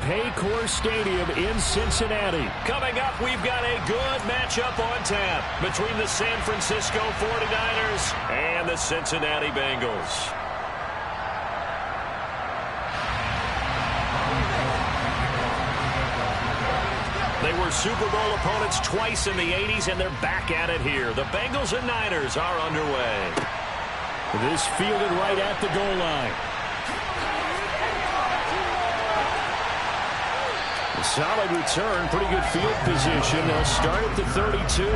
Paycor Stadium in Cincinnati. Coming up, we've got a good matchup on tap between the San Francisco 49ers and the Cincinnati Bengals. They were Super Bowl opponents twice in the 80s, and they're back at it here. The Bengals and Niners are underway. This fielded right at the goal line. A solid return, pretty good field position. They'll start at the 32.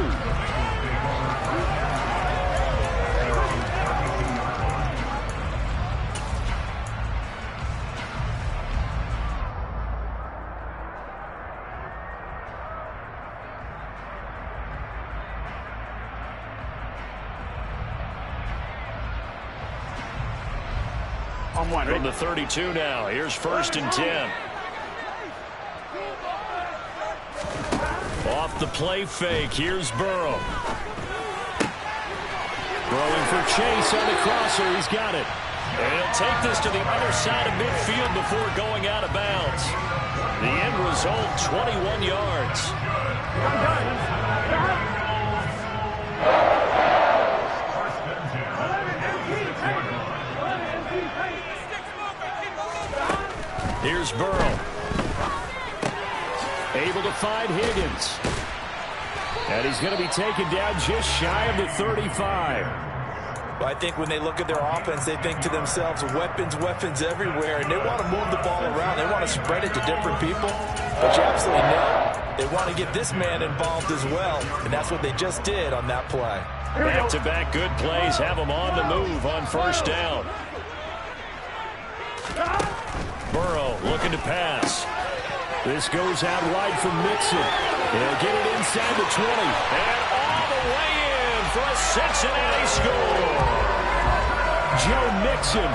From the 32 now. Here's 1st and 10. Off the play fake. Here's Burrow. Throwing for Chase on the crosser. He's got it. And he'll take this to the other side of midfield before going out of bounds. The end result, 21 yards. Here's Burrow. Able to find Higgins. And he's going to be taken down just shy of the 35. Well, I think when they look at their offense, they think to themselves, weapons everywhere, and they want to move the ball around. They want to spread it to different people. But you absolutely know they want to get this man involved as well, and that's what they just did on that play. Back-to-back good plays have them on the move on 1st down. Burrow looking to pass. This goes out wide from Mixon. He'll get it inside the 20. And all the way in for a Cincinnati score. Joe Mixon,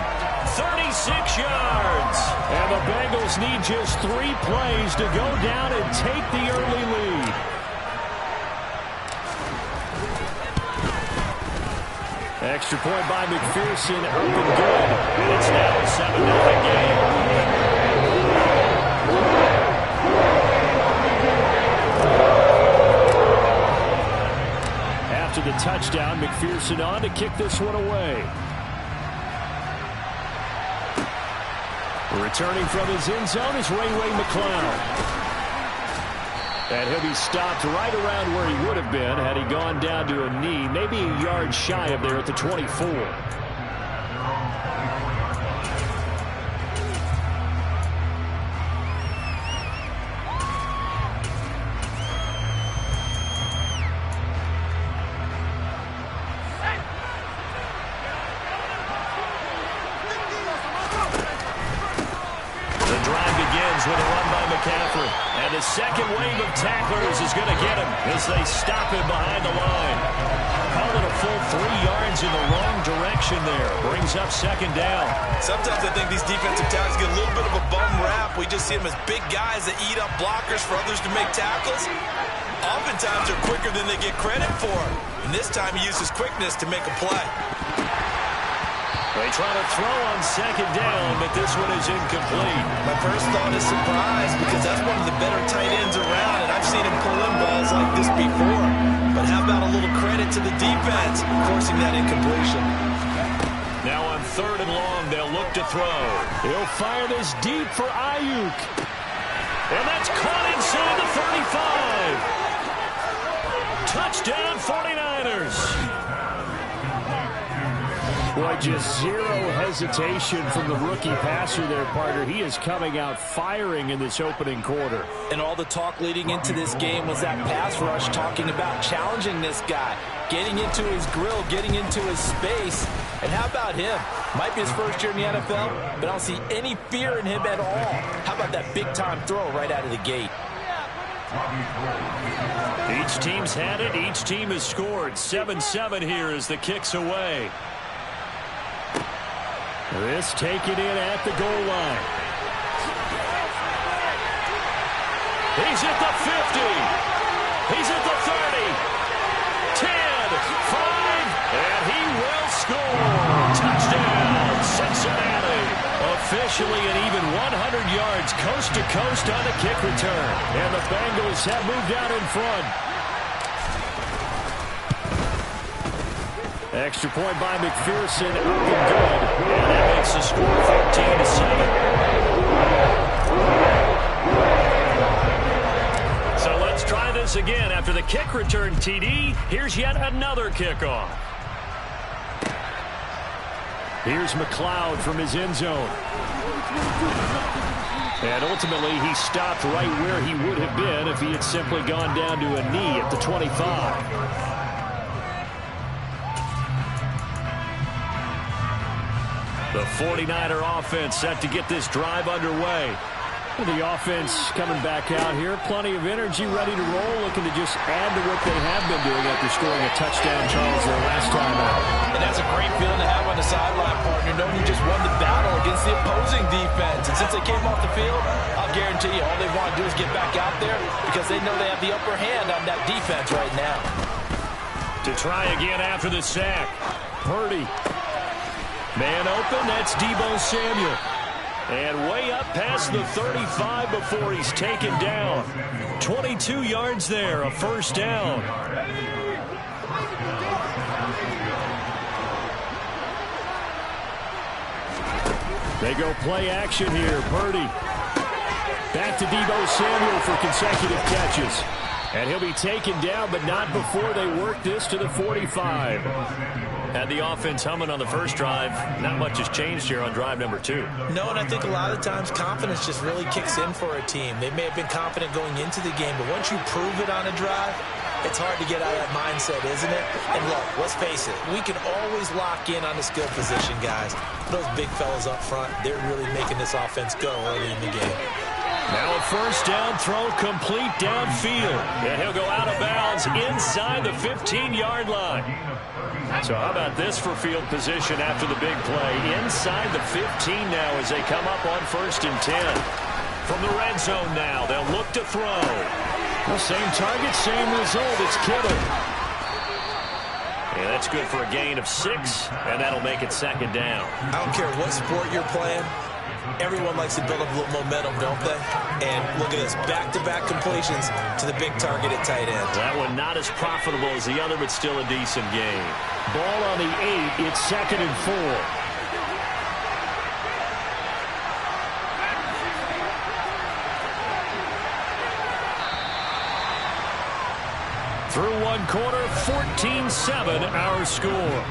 36 yards. And the Bengals need just 3 plays to go down and take the early lead. Extra point by McPherson, up and good. And it's now a 7-0 game. After the touchdown, McPherson on to kick this one away. Returning from his end zone is Ray McCloud. And he'll be stopped right around where he would have been had he gone down to a knee, maybe a yard shy of there at the 24. With a run by McCaffrey. And the second wave of tacklers is going to get him as they stop him behind the line. Call it a full 3 yards in the wrong direction there. Brings up 2nd down. Sometimes I think these defensive tackles get a little bit of a bum rap. We just see them as big guys that eat up blockers for others to make tackles. Oftentimes they're quicker than they get credit for. And this time he uses quickness to make a play. They try to throw on 2nd down, but this one is incomplete. My first thought is surprise because that's one of the better tight ends around, and I've seen him pull in balls like this before. But how about a little credit to the defense forcing that incompletion? Now on 3rd and long, they'll look to throw. He'll fire this deep for Ayuk. And that's caught inside the 35. Touchdown 49ers. Boy, just zero hesitation from the rookie passer there, partner. He is coming out firing in this opening quarter. And all the talk leading into this game was that pass rush talking about challenging this guy, getting into his grill, getting into his space. And how about him? Might be his first year in the NFL, but I don't see any fear in him at all. How about that big-time throw right out of the gate? Each team's had it. Each team has scored. 7-7 here as the kick's away. This taken in at the goal line. He's at the 50. He's at the 30. 10, 5, and he will score. Touchdown, Cincinnati. A officially an even 100 yards coast to coast on the kick return. And the Bengals have moved out in front. Extra point by McPherson, up and good. And that makes the score 14-7. So let's try this again. After the kick return TD, here's yet another kickoff. Here's McLeod from his end zone. And ultimately, he stopped right where he would have been if he had simply gone down to a knee at the 25. The 49er offense set to get this drive underway. The offense coming back out here. Plenty of energy, ready to roll, looking to just add to what they have been doing after scoring a touchdown, Charles, their last time out. And that's a great feeling to have on the sideline, partner, knowing you just won the battle against the opposing defense. And since they came off the field, I'll guarantee you all they want to do is get back out there because they know they have the upper hand on that defense right now. To try again after the sack. Purdy. Man open, that's Deebo Samuel. And way up past the 35 before he's taken down. 22 yards there, a first down. They go play action here. Purdy. Back to Deebo Samuel for consecutive catches. And he'll be taken down, but not before they work this to the 45. Had the offense humming on the first drive. Not much has changed here on drive number 2. No, and I think a lot of times confidence just really kicks in for a team. They may have been confident going into the game, but once you prove it on a drive, it's hard to get out of that mindset, isn't it? And look, let's face it, we can always lock in on the skill position, guys. Those big fellas up front, they're really making this offense go early in the game. Now a first down throw complete downfield. And he'll go out of bounds inside the 15-yard line. So how about this for field position after the big play? Inside the 15 now as they come up on 1st and 10. From the red zone now, they'll look to throw. Well, same target, same result. It's Kittle. And that's good for a gain of 6, and that'll make it 2nd down. I don't care what sport you're playing. Everyone likes to build up a little momentum, don't they? And look at this, back-to-back completions to the big target at tight end. That one not as profitable as the other, but still a decent game. Ball on the 8, it's 2nd and 4. Through one quarter, 14-7 our score.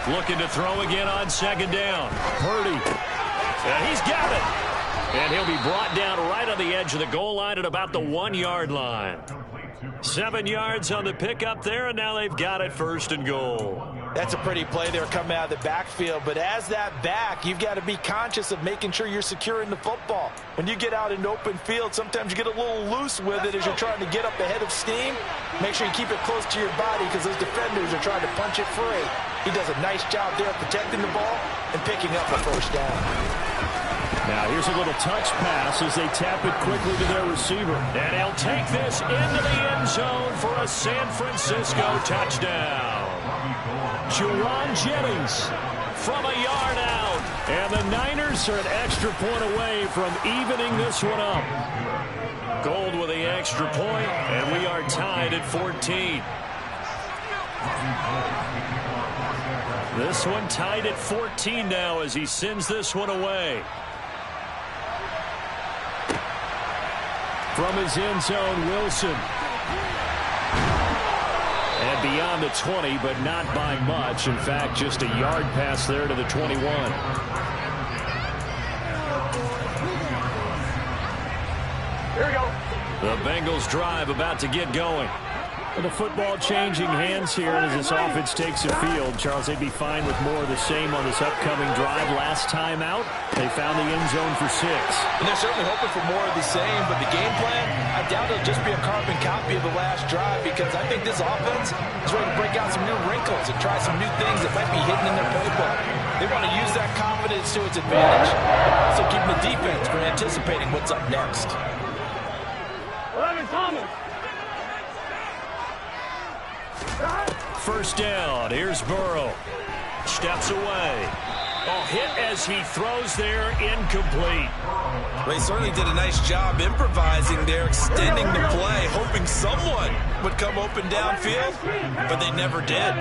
Looking to throw again on 2nd down. Purdy. And he's got it. And he'll be brought down right on the edge of the goal line at about the 1-yard line. 7 yards on the pickup there, and now they've got it 1st and goal. That's a pretty play there coming out of the backfield. But as that back, you've got to be conscious of making sure you're securing the football. When you get out in open field, sometimes you get a little loose with it as you're trying to get up ahead of steam. Make sure you keep it close to your body because those defenders are trying to punch it free. He does a nice job there protecting the ball and picking up a first down. Now here's a little touch pass as they tap it quickly to their receiver. And he'll take this into the end zone for a San Francisco touchdown. Juwan Jennings from a yard out. And the Niners are an extra point away from evening this one up. Gold with the extra point, and we are tied at 14. This one tied at 14 now as he sends this one away. From his end zone, Wilson. And beyond the 20, but not by much. In fact, just a yard pass there to the 21. Here we go. The Bengals drive about to get going. The football changing hands here as this offense takes the field. Charles, they'd be fine with more of the same on this upcoming drive. Last time out, they found the end zone for 6. And they're certainly hoping for more of the same, but the game plan, I doubt it'll just be a carbon copy of the last drive, because I think this offense is ready to break out some new wrinkles and try some new things that might be hidden in their playbook. They want to use that confidence to its advantage, also keeping the defense from anticipating what's up next. 11 Thomas. First down. Here's Burrow. Steps away. Oh, hit as he throws there, incomplete. Well, he certainly did a nice job improvising there, extending the play, hoping someone would come open downfield, but they never did.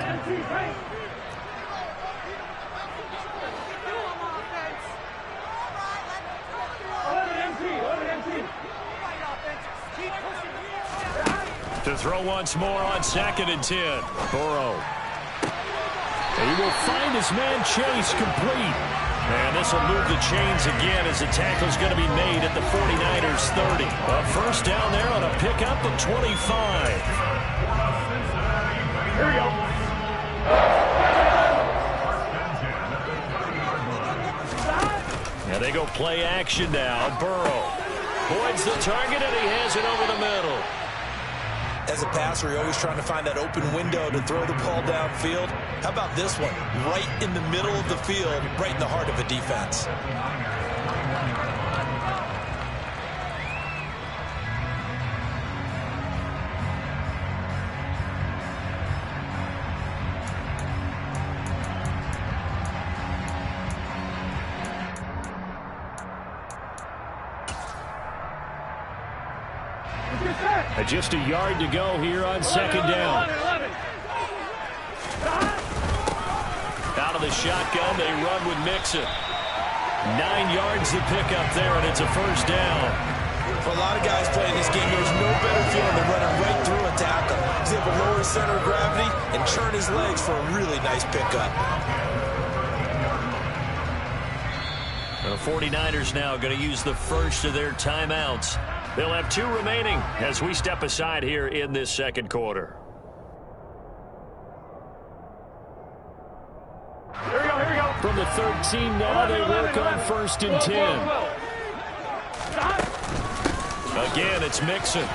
To throw once more on 2nd and 10. Burrow. He will find his man Chase complete. And this will move the chains again as the tackle's going to be made at the 49ers 30. A first down there on a pickup of 25. Here we go. And they go play action now. Burrow points the target, and he has it over the middle. As a passer, you're always trying to find that open window to throw the ball downfield. How about this one? Right in the middle of the field, right in the heart of a defense. Just a yard to go here on 2nd down. Out of the shotgun, they run with Mixon. 9 yards to pick up there, and it's a first down. For a lot of guys playing this game, there's no better feeling than running right through a tackle. He's able to lower his center of gravity and churn his legs for a really nice pickup. The 49ers now going to use the first of their timeouts. They'll have 2 remaining as we step aside here in this second quarter. Here we go. From the 13 now, they work on 1st and 10. Again, it's Mixon.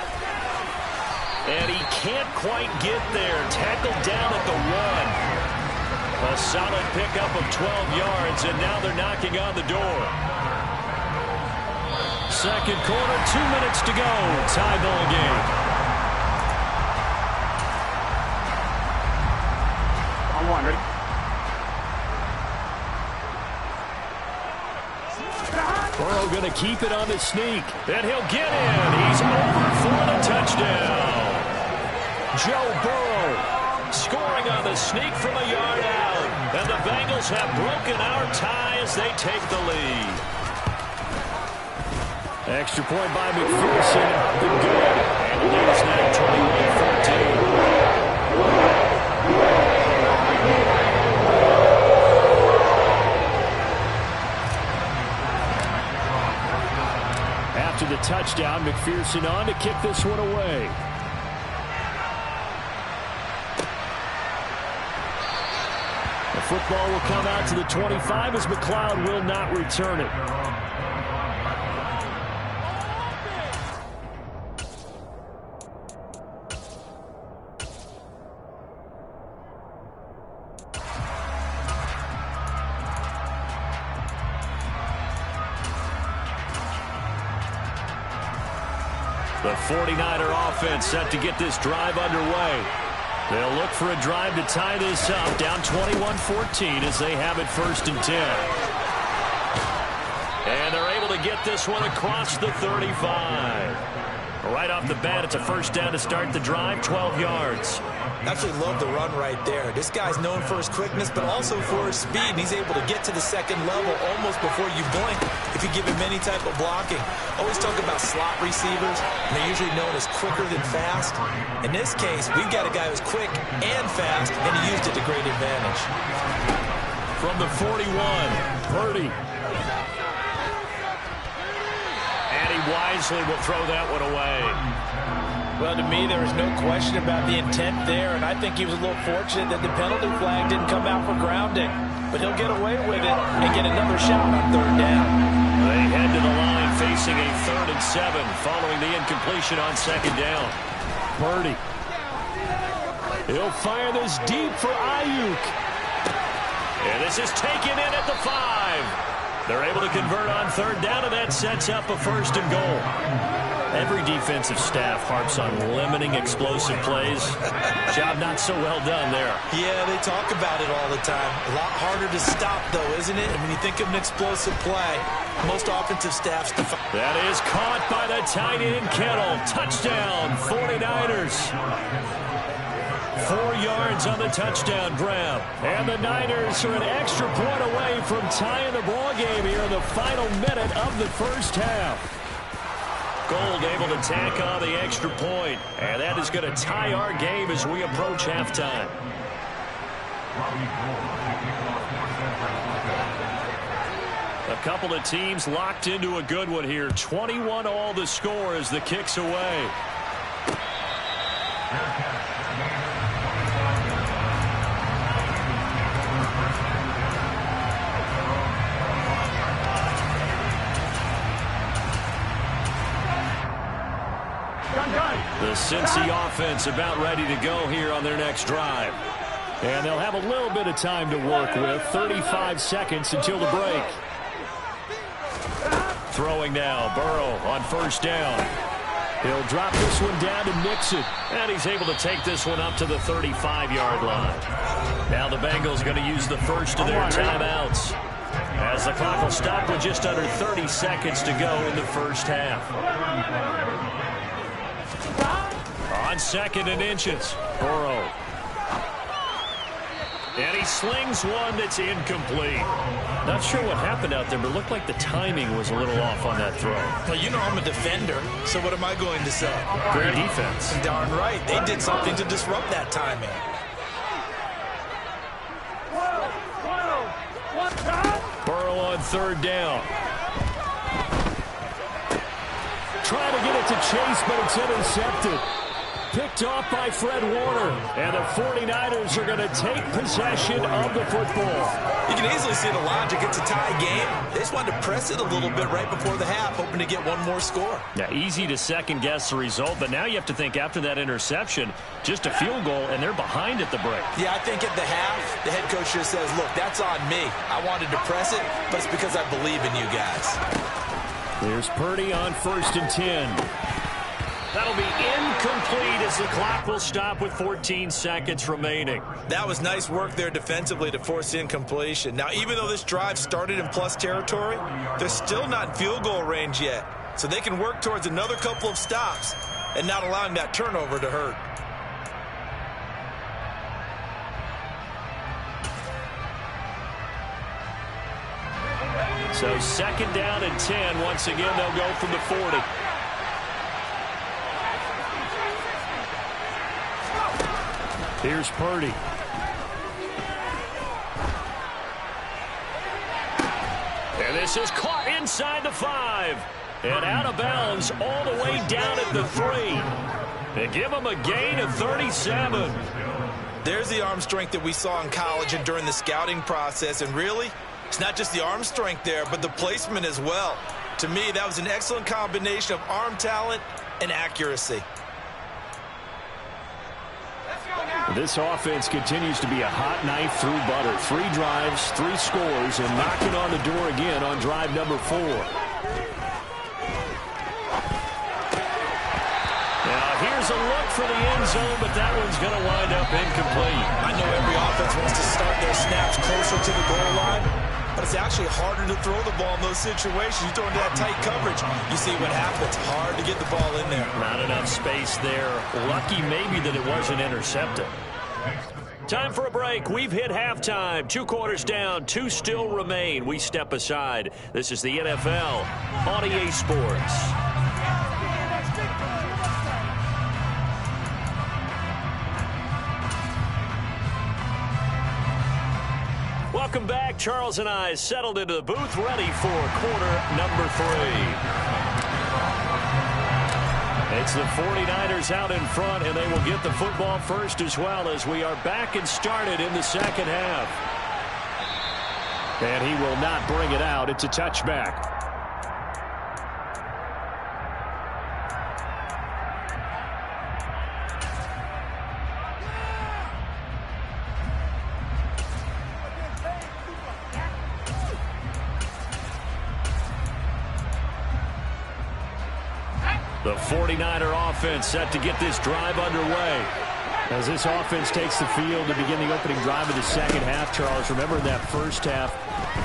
And he can't quite get there. Tackled down at the 1. A solid pickup of 12 yards, and now they're knocking on the door. Second quarter, 2 minutes to go. Tie ball game. On 1, ready? Burrow going to keep it on the sneak. And he'll get in. He's over for the touchdown. Joe Burrow scoring on the sneak from a yard out. And the Bengals have broken our tie as they take the lead. Extra point by McPherson. Up and good. And the lead is now 21-14. After the touchdown, McPherson on to kick this one away. The football will come out to the 25 as McLeod will not return it. The 49er offense set to get this drive underway. They'll look for a drive to tie this up, down 21-14 as they have it 1st and 10. And they're able to get this one across the 35. Right off the bat, it's a first down to start the drive, 12 yards. Absolutely love the run right there. This guy's known for his quickness, but also for his speed. And he's able to get to the second level almost before you blink if you give him any type of blocking. Always talk about slot receivers, and they're usually known as quicker than fast. In this case, we've got a guy who's quick and fast, and he used it to great advantage. From the 41, Purdy. And he wisely will throw that one away. Well, to me, there was no question about the intent there, and I think he was a little fortunate that the penalty flag didn't come out for grounding. But he'll get away with it and get another shot on third down. They head to the line facing a 3rd and 7 following the incompletion on 2nd down. Purdy. He'll fire this deep for Ayuk. And this is taken in at the 5. They're able to convert on 3rd down, and that sets up a 1st and goal. Every defensive staff harps on limiting explosive plays. Job not so well done there. Yeah, they talk about it all the time. A lot harder to stop, though, isn't it? And when you think of an explosive play, most offensive staffs define. That is caught by the tight end, Kittle. Touchdown, 49ers. 4 yards on the touchdown grab. And the Niners are an extra point away from tying the ball game here in the final minute of the first half. Gold able to tack on the extra point. And that is going to tie our game as we approach halftime. A couple of teams locked into a good one here. 21 all the score as the kick's away. The Cincy offense about ready to go here on their next drive. And they'll have a little bit of time to work with. 35 seconds until the break. Throwing now. Burrow on 1st down. He'll drop this one down to Mixon. And he's able to take this one up to the 35-yard line. Now the Bengals going to use the first of their timeouts, as the clock will stop with just under 30 seconds to go in the first half. On 2nd and inches, Burrow. And he slings one that's incomplete. Not sure what happened out there, but it looked like the timing was a little off on that throw. Well, you know I'm a defender, so what am I going to say? Great defense. Darn right. They did something to disrupt that timing. Burrow on 3rd down. Trying to get it to Chase, but it's intercepted. Picked off by Fred Warner. And the 49ers are going to take possession of the football. You can easily see the logic. It's a tie game. They just wanted to press it a little bit right before the half, hoping to get one more score. Yeah, easy to second-guess the result, but now you have to think after that interception, just a field goal, and they're behind at the break. Yeah, I think at the half, the head coach just says, look, that's on me. I wanted to press it, but it's because I believe in you guys. There's Purdy on 1st and 10. That'll be incomplete as the clock will stop with 14 seconds remaining. That was nice work there defensively to force incompletion. Now, even though this drive started in plus territory, they're still not in field goal range yet. So they can work towards another couple of stops and not allowing that turnover to hurt. So 2nd down and 10. Once again, they'll go from the 40. Here's Purdy. And this is caught inside the 5. And out of bounds all the way down at the 3. They give him a gain of 37. There's the arm strength that we saw in college and during the scouting process. And really, it's not just the arm strength there, but the placement as well. To me, that was an excellent combination of arm talent and accuracy. This offense continues to be a hot knife through butter. 3 drives, 3 scores, and knocking on the door again on drive number 4. Now here's a look for the end zone, but that one's going to wind up incomplete. I know every offense wants to start their snaps closer to the goal line, but it's actually harder to throw the ball in those situations. You throw into that tight coverage, you see what happens. Hard to get the ball in there. Not enough space there. Lucky maybe that it wasn't intercepted. Time for a break. We've hit halftime. 2 quarters down, 2 still remain. We step aside. This is the NFL on EA Sports. Welcome back. Charles and I settled into the booth, ready for quarter number 3. It's the 49ers out in front, and they will get the football first as well as we are back and started in the second half. And he will not bring it out. It's a touchback. The 49er offense set to get this drive underway. As this offense takes the field to begin the opening drive of the second half, Charles, remember that first half,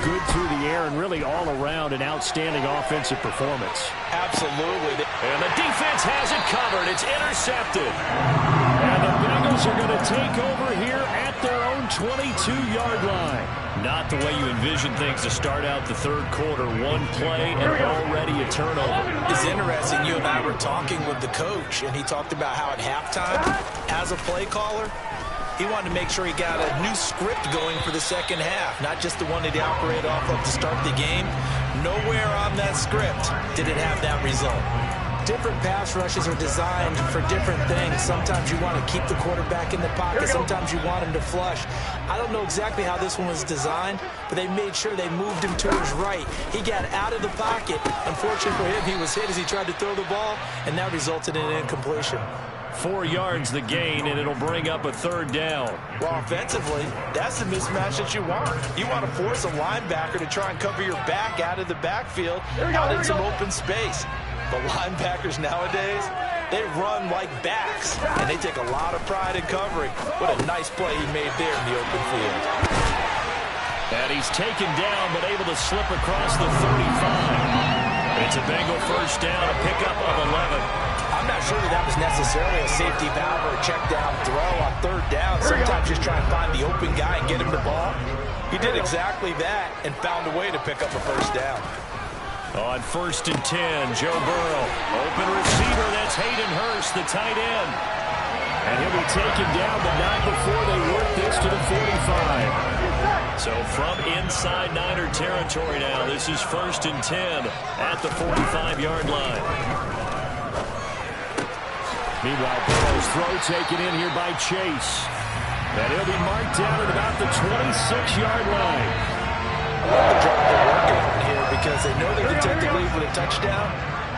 good through the air and really all around an outstanding offensive performance. Absolutely. And the defense has it covered. It's intercepted. And the Bengals are going to take over here at their own 22-yard line. Not the way you envision things to start out the third quarter. One play and already a turnover. It's interesting. You and I were talking with the coach, and he talked about how at halftime, as a play caller, he wanted to make sure he got a new script going for the second half, not just the one that he operated off of to start the game. Nowhere on that script did it have that result. Different pass rushes are designed for different things. Sometimes you want to keep the quarterback in the pocket. Sometimes you want him to flush. I don't know exactly how this one was designed, but they made sure they moved him to his right. He got out of the pocket. Unfortunately for him, he was hit as he tried to throw the ball, and that resulted in an incompletion. 4 yards the gain, and it'll bring up a third down. Well, offensively, that's the mismatch that you want. You want to force a linebacker to try and cover your back out of the backfield, out in some open space. The linebackers nowadays, they run like backs, and they take a lot of pride in covering. What a nice play he made there in the open field. And he's taken down, but able to slip across the 35. It's a Bengal first down, a pickup of 11. I'm not sure that was necessarily a safety valve or a check down throw on third down. Sometimes just try and find the open guy and get him the ball. He did exactly that and found a way to pick up a first down. On 1st and 10, Joe Burrow. Open receiver, that's Hayden Hurst, the tight end. And he'll be taken down, but not before they work this to the 45. So from inside Niner territory now, this is 1st and 10 at the 45-yard line. Meanwhile, Burrow's throw taken in here by Chase. And he'll be marked down at about the 26-yard line. I love the drive they're working on here because they know they can take the lead with a touchdown.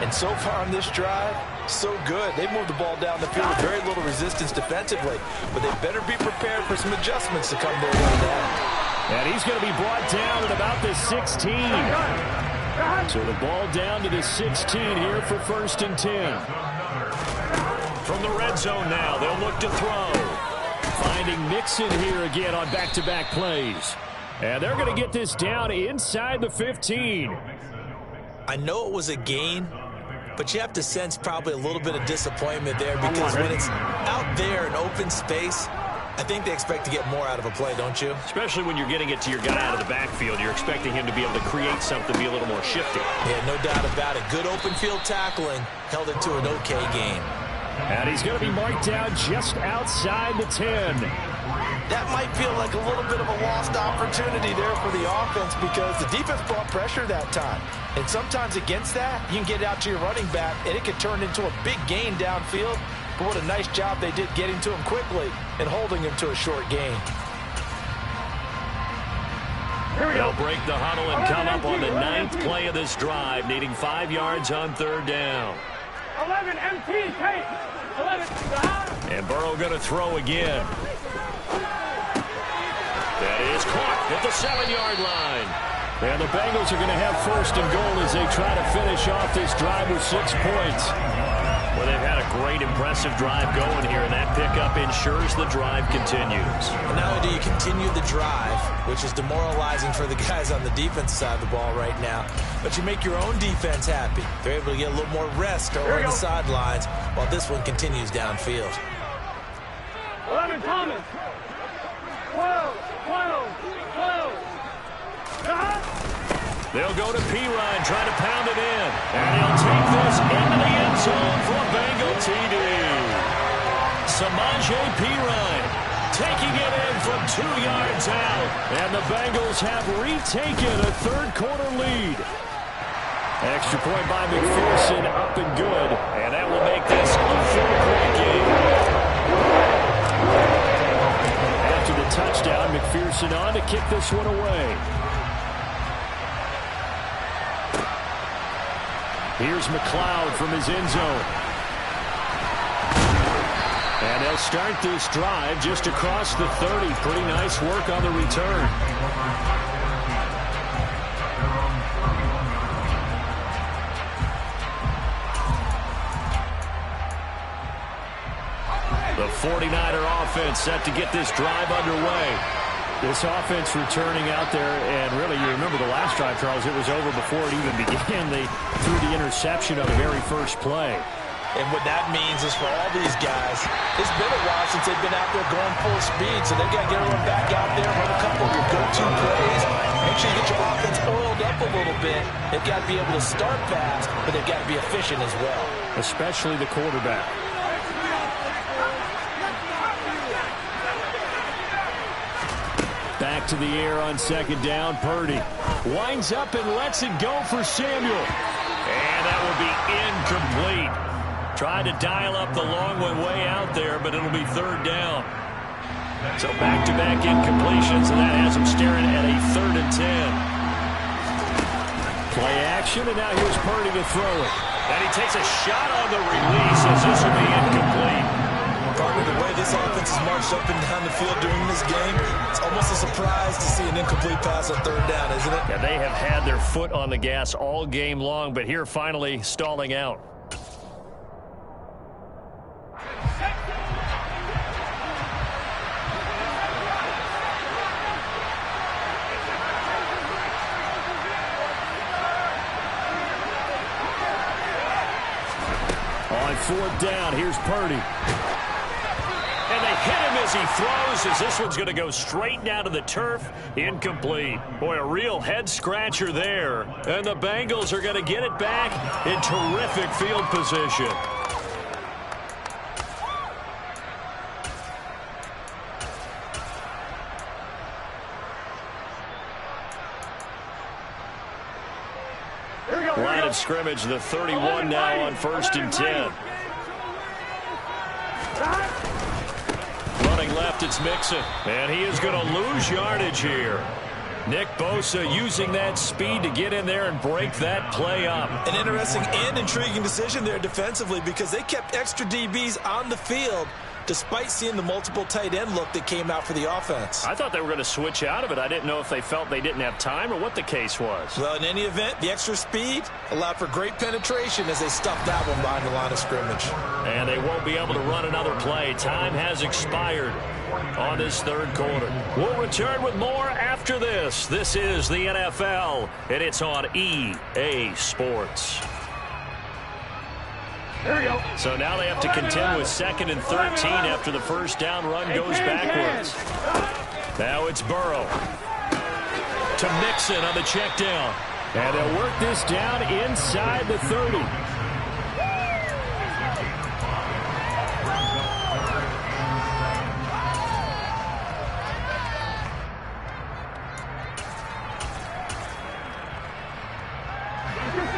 And so far on this drive, so good. They moved the ball down the field with very little resistance defensively. But they better be prepared for some adjustments to come their way now. And he's going to be brought down at about the 16. So the ball down to the 16 here for 1st and 10. From the red zone now, they'll look to throw. Finding Mixon here again on back-to-back plays. And they're going to get this down inside the 15. I know it was a gain, but you have to sense probably a little bit of disappointment there because when it's out there in open space, I think they expect to get more out of a play, don't you? Especially when you're getting it to your guy out of the backfield. You're expecting him to be able to create something, be a little more shifty. Yeah, no doubt about it. Good open field tackling held it to an okay game. And he's going to be marked down just outside the 10. That might feel like a little bit of a lost opportunity there for the offense because the defense brought pressure that time. And sometimes against that, you can get it out to your running back, and it can turn into a big gain downfield. But what a nice job they did getting to him quickly and holding him to a short gain. They'll break the huddle and come up on the 9th play of this drive, needing 5 yards on third down. 11 MT, Kate. 11. And Burrow going to throw again. That is caught at the 7-yard line. And the Bengals are going to have 1st and goal as they try to finish off this drive with 6 points. Well, they've had a great, impressive drive going here, and that pickup ensures the drive continues. And not only do you continue the drive, which is demoralizing for the guys on the defense side of the ball right now, but you make your own defense happy. They're able to get a little more rest over on the sidelines while this one continues downfield. 11 Thomas. 12. They'll go to Pirine, try to pound it in. And he'll take this into the end zone for a Bengal TD. Samaje Pirine taking it in from 2 yards out. And the Bengals have retaken a third-quarter lead. Extra point by McPherson, up and good. And that will make this a 4-point game. After the touchdown, McPherson on to kick this one away. Here's McLeod from his end zone. And they'll start this drive just across the 30. Pretty nice work on the return. The 49er offense set to get this drive underway. This offense returning out there, and really, you remember the last drive, Charles, it was over before it even began. They threw the interception on the very first play. And what that means is for all these guys, it's been a while since they've been out there going full speed, so they've got to get everyone back out there, run a couple of your go-to plays, make sure you get your offense oiled up a little bit. They've got to be able to start fast, but they've got to be efficient as well. Especially the quarterback. Back to the air on second down. Purdy winds up and lets it go for Samuel. And that will be incomplete. Tried to dial up the long one way out there, but it'll be third down. So back-to-back incompletions, and that has him staring at a 3rd and 10. Play action, and now here's Purdy to throw it. And he takes a shot on the release as this will be incomplete. Partly the way this offense has marched up and down the field during this game, it's almost a surprise to see an incomplete pass on third down, isn't it? Yeah, they have had their foot on the gas all game long, but here finally stalling out. On 4th down, here's Purdy. And they hit him as he throws, as this one's going to go straight down to the turf. Incomplete. Boy, a real head-scratcher there. And the Bengals are going to get it back in terrific field position. Line of scrimmage, the 31 now on 1st and 10. Running left, it's Mixon. And he is going to lose yardage here. Nick Bosa using that speed to get in there and break that play up. An interesting and intriguing decision there defensively because they kept extra DBs on the field despite seeing the multiple tight end look that came out for the offense. I thought they were going to switch out of it. I didn't know if they felt they didn't have time or what the case was. Well, in any event, the extra speed allowed for great penetration as they stuffed that one behind the line of scrimmage. And they won't be able to run another play. Time has expired on this 3rd quarter. We'll return with more after this. This is the NFL, and it's on EA Sports. Here we go. So now they have to contend with 2nd and 13 after the first down run goes backwards. Now it's Burrow to Mixon on the check down. And they'll work this down inside the 30.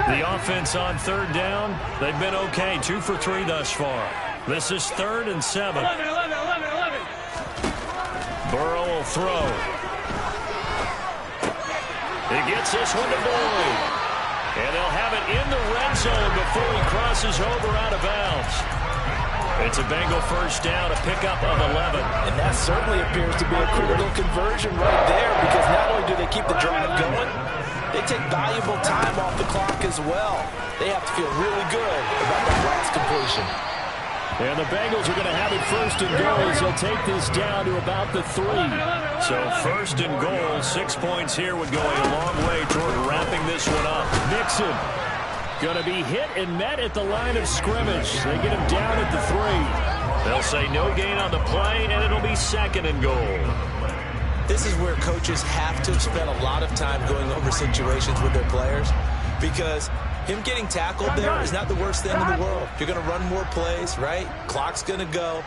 The offense on 3rd down, they've been okay. 2 for 3 thus far. This is 3rd and 7. 11. Burrow will throw. He gets this one to Boyd. And they'll have it in the red zone before he crosses over out of bounds. It's a Bengal first down, a pickup of 11. And that certainly appears to be a critical conversion right there because not only do they keep the drive going, they take valuable time off the clock as well. They have to feel really good about that last completion. And the Bengals are going to have it 1st and goal as they'll take this down to about the 3. So 1st and goal, 6 points here would go a long way toward wrapping this one up. Mixon going to be hit and met at the line of scrimmage. They get him down at the 3. They'll say no gain on the play, and it'll be 2nd and goal. This is where coaches have to spend a lot of time going over situations with their players because him getting tackled there is not the worst thing in the world. You're going to run more plays, right? Clock's going to go.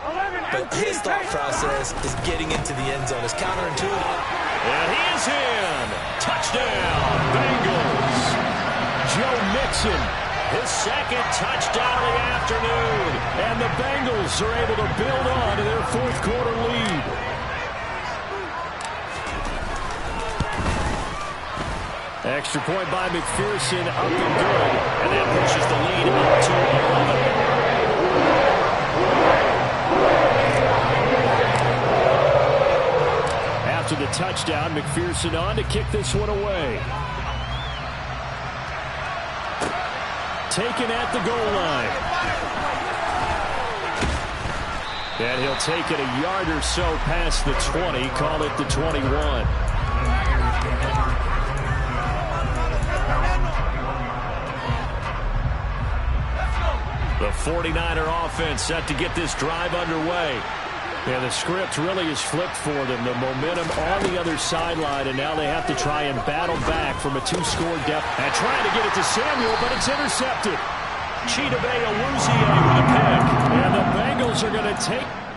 But his thought process is getting into the end zone. It's counterintuitive. And he is in. Touchdown, Bengals. Joe Mixon. His second touchdown of the afternoon. And the Bengals are able to build on to their fourth quarter lead. Extra point by McPherson, up and good. And that pushes the lead up to 11. After the touchdown, McPherson on to kick this one away. Taken at the goal line. And he'll take it a yard or so past the 20, call it the 21. The 49er offense set to get this drive underway. Yeah, the script really is flipped for them. The momentum on the other sideline, and now they have to try and battle back from a two-score deficit. And trying to get it to Samuel, but it's intercepted. Chidobe Awuzie with a pick. And the Bengals are going to take...